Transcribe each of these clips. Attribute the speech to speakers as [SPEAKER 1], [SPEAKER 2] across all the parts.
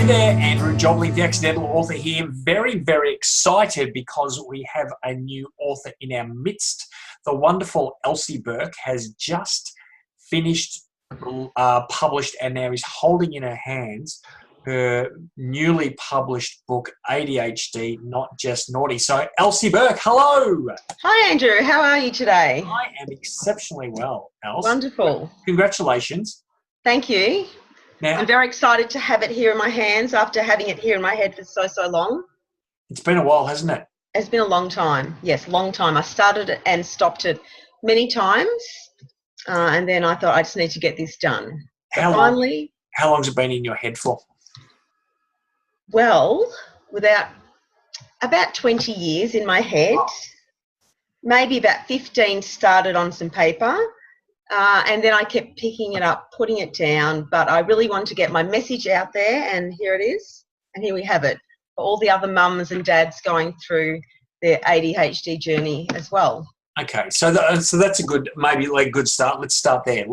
[SPEAKER 1] Hey there, Andrew Jobley, the accidental author here. Very, very excited because we have a new author in our midst. The wonderful Elsie Bourke has just finished, published, and now is holding in her hands her newly published book, ADHD, Not Just Naughty. So, Elsie Bourke, hello.
[SPEAKER 2] Hi, Andrew. How are you today?
[SPEAKER 1] I am exceptionally well, Elsie.
[SPEAKER 2] Wonderful.
[SPEAKER 1] Congratulations.
[SPEAKER 2] Thank you.
[SPEAKER 1] Now,
[SPEAKER 2] I'm very excited to have it here in my hands after having it here in my head for so long.
[SPEAKER 1] It's been a while, hasn't it?
[SPEAKER 2] It's been a long time. Yes, long time. I started it and stopped it many times, and then I thought I just need to get this done.
[SPEAKER 1] How long's it been in your head for?
[SPEAKER 2] Well, about 20 years in my head.
[SPEAKER 1] Oh.
[SPEAKER 2] Maybe about 15 started on some paper. And then I kept picking it up, putting it down, but I really wanted to get my message out there, and here it is. And here we have it for all the other mums and dads going through their ADHD journey as well.
[SPEAKER 1] Okay, so that's a good, maybe like good start. Let's start there.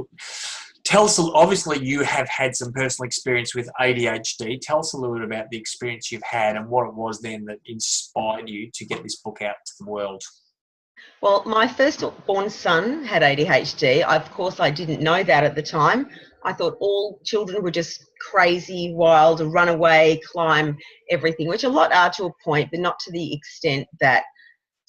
[SPEAKER 1] Tell us, obviously you have had some personal experience with ADHD. Tell us a little bit about the experience you've had and what it was then that inspired you to get this book out to the world.
[SPEAKER 2] Well, my firstborn son had ADHD. Of course, I didn't know that at the time. I thought all children were just crazy, wild, run away, climb everything, which a lot are to a point, but not to the extent that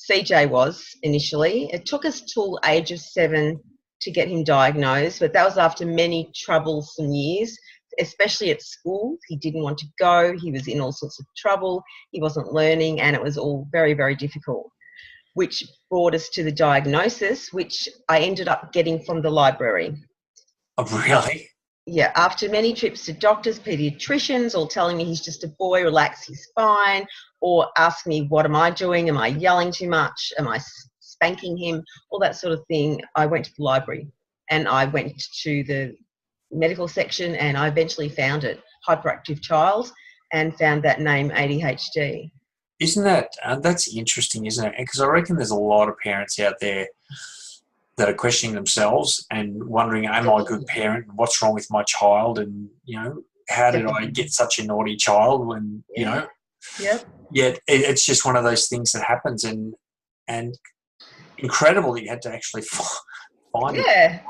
[SPEAKER 2] CJ was initially. It took us till age of 7 to get him diagnosed, but that was after many troublesome years, especially at school. He didn't want to go. He was in all sorts of trouble. He wasn't learning, and it was all very, very difficult, which brought us to the diagnosis, which I ended up getting from the library.
[SPEAKER 1] Oh, really?
[SPEAKER 2] Yeah, after many trips to doctors, paediatricians, all telling me he's just a boy, relax, he's fine, or ask me, what am I doing? Am I yelling too much? Am I spanking him? All that sort of thing. I went to the library and I went to the medical section and I eventually found it, hyperactive child, and found that name, ADHD.
[SPEAKER 1] Isn't that, that's interesting, isn't it? Because I reckon there's a lot of parents out there that are questioning themselves and wondering, am I a good parent? What's wrong with my child? And, you know, how did I get such a naughty child when, you know?
[SPEAKER 2] Yep.
[SPEAKER 1] Yet it's just one of those things that happens, and incredible that you had to actually find it.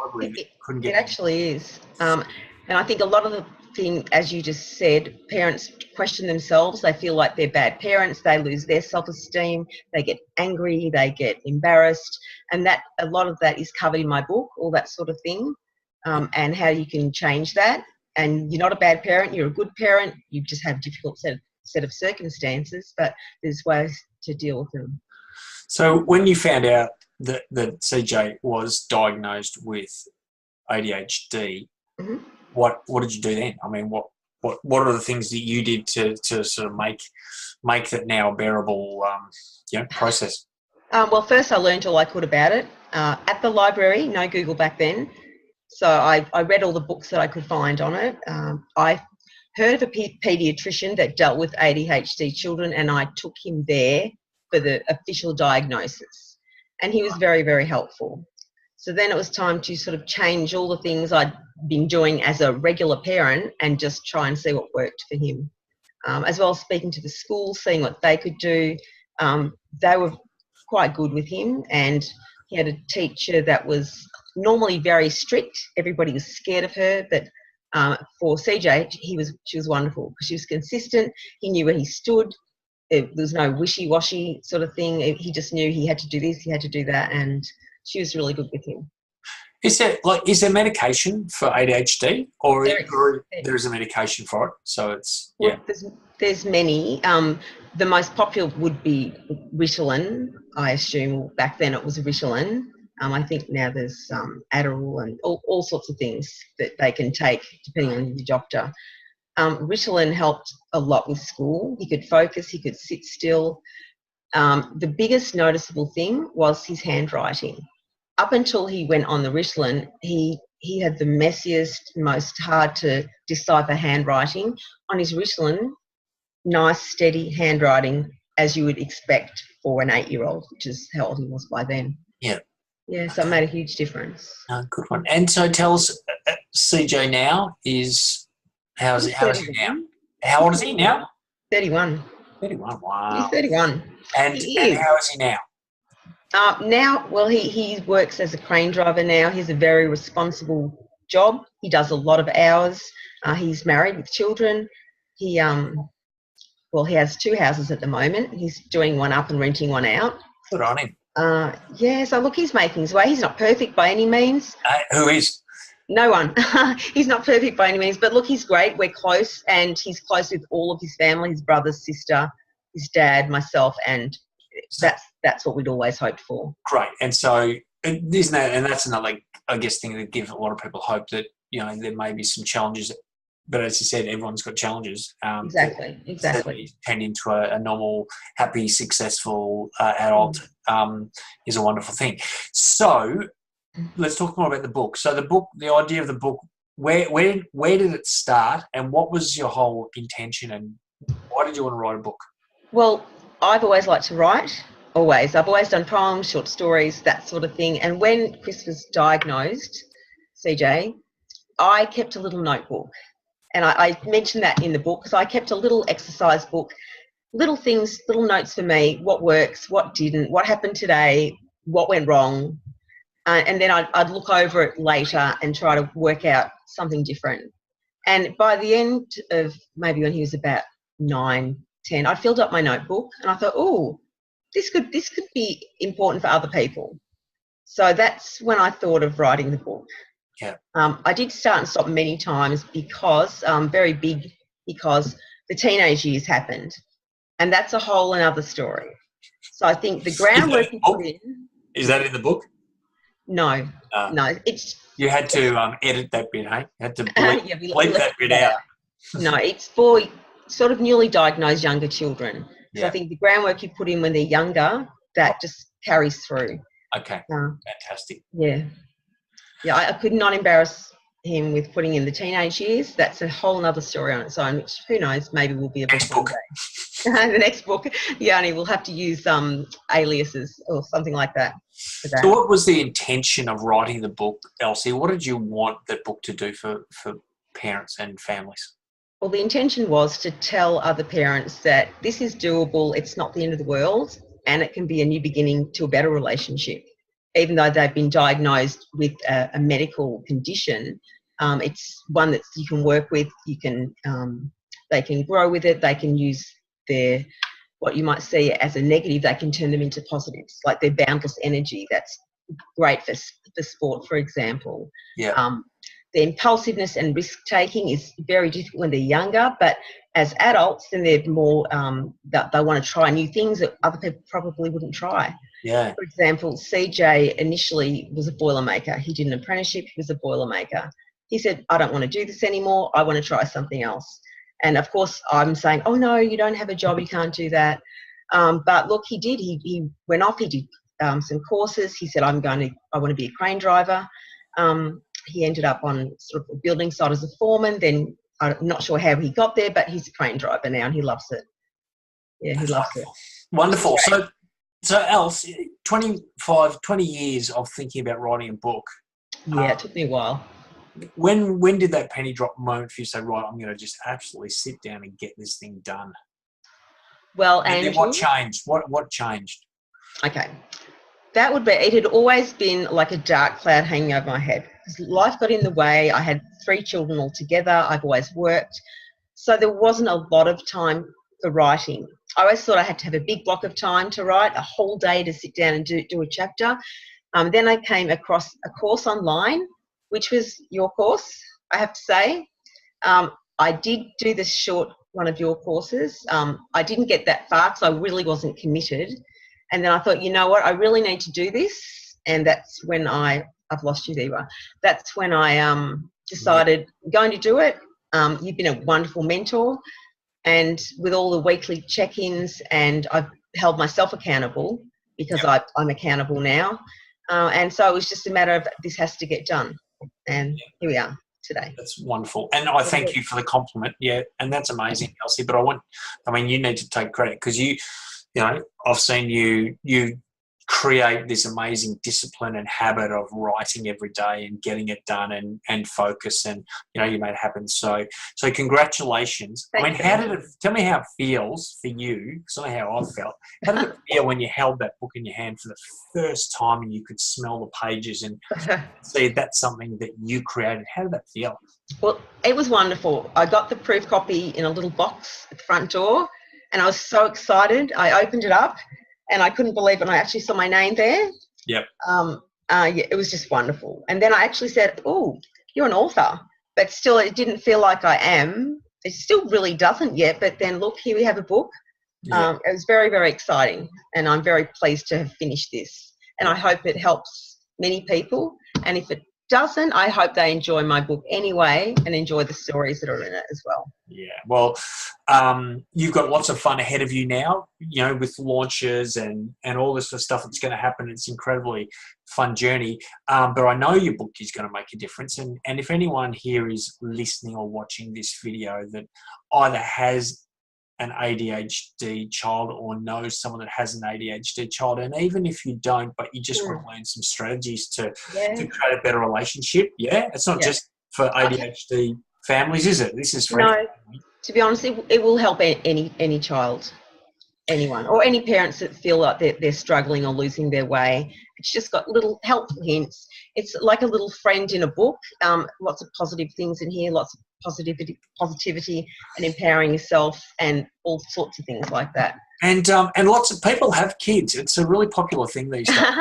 [SPEAKER 2] It actually is. And I think a lot of the thing, as you just said, parents question themselves. They feel like they're bad parents. They lose their self-esteem. They get angry. They get embarrassed. And that a lot of that is covered in my book, all that sort of thing, and how you can change that. And you're not a bad parent. You're a good parent. You just have a difficult set of circumstances, but there's ways to deal with them.
[SPEAKER 1] So when you found out that CJ was diagnosed with ADHD, mm-hmm. What did you do then? I mean, what are the things that you did to sort of make that now a bearable process?
[SPEAKER 2] Well, first I learned all I could about it at the library. No Google back then, so I read all the books that I could find on it. I heard of a paediatrician that dealt with ADHD children, and I took him there for the official diagnosis, and he was very, very helpful. So then it was time to sort of change all the things I'd been doing as a regular parent and just try and see what worked for him. As well as speaking to the school, seeing what they could do. They were quite good with him, and he had a teacher that was normally very strict. Everybody was scared of her, but for CJ, she was wonderful because she was consistent. He knew where he stood. There was no wishy-washy sort of thing. He just knew he had to do this, he had to do that, and she was really good with him.
[SPEAKER 1] Is there medication for ADHD, or there is a medication for it? So it's
[SPEAKER 2] there's many. The most popular would be Ritalin. I assume back then it was Ritalin. I think now there's Adderall and all sorts of things that they can take depending on the doctor. Ritalin helped a lot with school. He could focus. He could sit still. The biggest noticeable thing was his handwriting. Up until he went on the Ritalin, he had the messiest, most hard to decipher handwriting. On his Ritalin, nice, steady handwriting as you would expect for an 8-year-old, which is how old he was by then.
[SPEAKER 1] Yeah.
[SPEAKER 2] Yeah, so it made a huge difference.
[SPEAKER 1] Good one. And so tell us, CJ now is, how is he now? How old is he now?
[SPEAKER 2] 31.
[SPEAKER 1] 31.
[SPEAKER 2] He's
[SPEAKER 1] Wow.
[SPEAKER 2] 31.
[SPEAKER 1] And
[SPEAKER 2] He
[SPEAKER 1] and
[SPEAKER 2] is.
[SPEAKER 1] how is he now?
[SPEAKER 2] Now, well, he works as a crane driver now. He's a very responsible job. He does a lot of hours. He's married with children. He well, he has 2 houses at the moment. He's doing one up and renting one out.
[SPEAKER 1] Good on him.
[SPEAKER 2] Yeah, so look, he's making his way. He's not perfect by any means.
[SPEAKER 1] Who is?
[SPEAKER 2] No one. He's not perfect by any means, but look, he's great. We're close, and he's close with all of his family, his brother, sister, his dad, myself, and that's what we'd always hoped for.
[SPEAKER 1] Great. And so, isn't that, and that's another, I guess, thing that gives a lot of people hope that, there may be some challenges. But as you said, everyone's got challenges.
[SPEAKER 2] Exactly.
[SPEAKER 1] That turn into a normal, happy, successful adult is a wonderful thing. So let's talk more about the book. So the idea of the book, where did it start, and what was your whole intention, and why did you want to write a book?
[SPEAKER 2] Well, I've always liked to write. Always. I've always done poems, short stories, that sort of thing. And when Chris was diagnosed, CJ, I kept a little notebook. And I mentioned that in the book because I kept a little exercise book, little things, little notes for me, what works, what didn't, what happened today, what went wrong. And then I'd look over it later and try to work out something different. And by the end of maybe when he was about 9, 10, I filled up my notebook and I thought, oh, this could be important for other people. So that's when I thought of writing the book.
[SPEAKER 1] Yeah.
[SPEAKER 2] I did start and stop many times because because the teenage years happened, and that's a whole another story. So I think the groundwork you put in.
[SPEAKER 1] Is that in the book?
[SPEAKER 2] No, no. It's
[SPEAKER 1] you had to edit that bit, hey? You had to bleep that bit out.
[SPEAKER 2] No, it's for sort of newly diagnosed younger children. So
[SPEAKER 1] Yeah.
[SPEAKER 2] I think the groundwork you put in when they're younger, that just carries through.
[SPEAKER 1] Okay, fantastic.
[SPEAKER 2] Yeah. Yeah, I could not embarrass him with putting in the teenage years. That's a whole other story on its own, which who knows, maybe will be a
[SPEAKER 1] Next book.
[SPEAKER 2] The next book, yeah, and we'll have to use aliases or something like that for that.
[SPEAKER 1] So what was the intention of writing the book, Elsie? What did you want that book to do for parents and families?
[SPEAKER 2] Well, the intention was to tell other parents that this is doable, it's not the end of the world, and it can be a new beginning to a better relationship. Even though they've been diagnosed with a medical condition, it's one that you can work with. You can, they can grow with it. They can use their, what you might see as a negative, they can turn them into positives, like their boundless energy. That's great for sport, for example.
[SPEAKER 1] Yeah.
[SPEAKER 2] The impulsiveness and risk-taking is very difficult when they're younger, but as adults, then they're more, they want to try new things that other people probably wouldn't try.
[SPEAKER 1] Yeah.
[SPEAKER 2] For example, CJ initially was a Boilermaker. He did an apprenticeship. He was a Boilermaker. He said, I don't want to do this anymore. I want to try something else. And, of course, I'm saying, oh, no, you don't have a job. You can't do that. But, look, he did. He went off. He did some courses. He said, I want to be a crane driver. He ended up on sort of a building site as a foreman. Then I'm not sure how he got there, but he's a crane driver now and he loves it. Yeah, he loves it.
[SPEAKER 1] Wonderful. So Else, 20 years of thinking about writing a book.
[SPEAKER 2] Yeah, it took me a while.
[SPEAKER 1] When did that penny drop moment for you say, right, I'm going to just absolutely sit down and get this thing done?
[SPEAKER 2] Well,
[SPEAKER 1] and then what changed? What changed?
[SPEAKER 2] Okay. That would be, it had always been like a dark cloud hanging over my head. Because life got in the way. I had 3 children altogether. I've always worked. So there wasn't a lot of time for writing. I always thought I had to have a big block of time to write, a whole day to sit down and do a chapter. Then I came across a course online, which was your course, I have to say. I did do the short one of your courses. I didn't get that far because I really wasn't committed. And then I thought, you know what, I really need to do this. And that's when I've lost you there. That's when I decided I'm going to do it. You've been a wonderful mentor. And with all the weekly check-ins, and I've held myself accountable because I'm accountable now. And so it was just a matter of this has to get done. And here we are today.
[SPEAKER 1] That's wonderful. And I thank you for the compliment. Yeah, and that's amazing, Elsie. But you need to take credit because you know, I've seen you create this amazing discipline and habit of writing every day and getting it done and focus, and you made it happen. So congratulations.
[SPEAKER 2] Thanks,
[SPEAKER 1] tell me how it feels for you, because I know how I felt. How did it feel when you held that book in your hand for the first time and you could smell the pages and see that's something that you created? How did that feel?
[SPEAKER 2] Well, it was wonderful. I got the proof copy in a little box at the front door, and I was so excited. I opened it up and I couldn't believe it. And I actually saw my name there.
[SPEAKER 1] Yep.
[SPEAKER 2] Yeah, it was just wonderful. And then I actually said, "Oh, you're an author," but still, it didn't feel like I am. It still really doesn't yet. But then, look, here we have a book.
[SPEAKER 1] Yeah.
[SPEAKER 2] It was very, very exciting, and I'm very pleased to have finished this. And I hope it helps many people. And if it doesn't, I hope they enjoy my book anyway and enjoy the stories that are in it as well.
[SPEAKER 1] Yeah, well, you've got lots of fun ahead of you now, with launches and all this sort of stuff that's going to happen. It's an incredibly fun journey. But I know your book is going to make a difference. And if anyone here is listening or watching this video that either has an ADHD child or knows someone that has an ADHD child, and even if you don't, but you just want to learn some strategies to create a better relationship, it's not just for ADHD families, is it? This is for
[SPEAKER 2] no. To be honest, it will help any child, anyone, or any parents that feel like they're struggling or losing their way. It's just got little helpful hints. It's like a little friend in a book. Lots of positive things in here, lots of positivity and empowering yourself and all sorts of things like that.
[SPEAKER 1] And lots of people have kids. It's a really popular thing these days.
[SPEAKER 2] I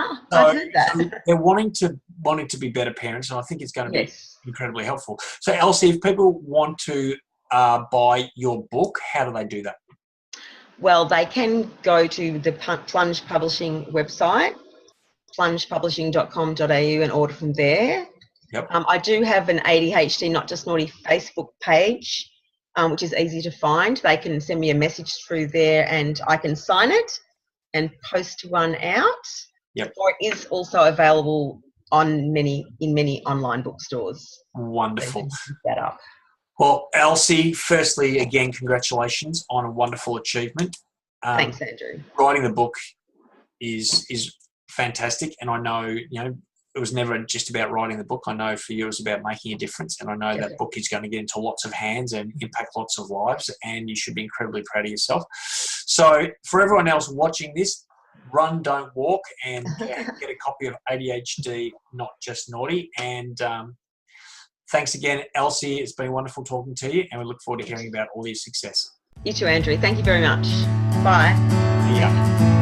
[SPEAKER 2] heard that.
[SPEAKER 1] So they're wanting to be better parents, and I think it's going to be incredibly helpful. So Elsie, if people want to buy your book, how do they do that?
[SPEAKER 2] Well, they can go to the Plunge Publishing website, plungepublishing.com.au, and order from there.
[SPEAKER 1] Yep.
[SPEAKER 2] I do have an ADHD Not Just Naughty Facebook page, which is easy to find. They can send me a message through there and I can sign it and post one out.
[SPEAKER 1] Yep.
[SPEAKER 2] Or it is also available in many online bookstores.
[SPEAKER 1] Wonderful.
[SPEAKER 2] So that up.
[SPEAKER 1] Well, Elsie, firstly, again, congratulations on a wonderful achievement.
[SPEAKER 2] Thanks, Andrew.
[SPEAKER 1] Writing the book is fantastic, and I know, it was never just about writing the book. I know for you it was about making a difference, and I know that book is going to get into lots of hands and impact lots of lives, and you should be incredibly proud of yourself. So for everyone else watching this, run, don't walk, and get a copy of ADHD Not Just Naughty. And thanks again, Elsie. It's been wonderful talking to you, and we look forward to hearing about all your success.
[SPEAKER 2] You too, Andrew. Thank you very much. Bye.
[SPEAKER 1] Yeah.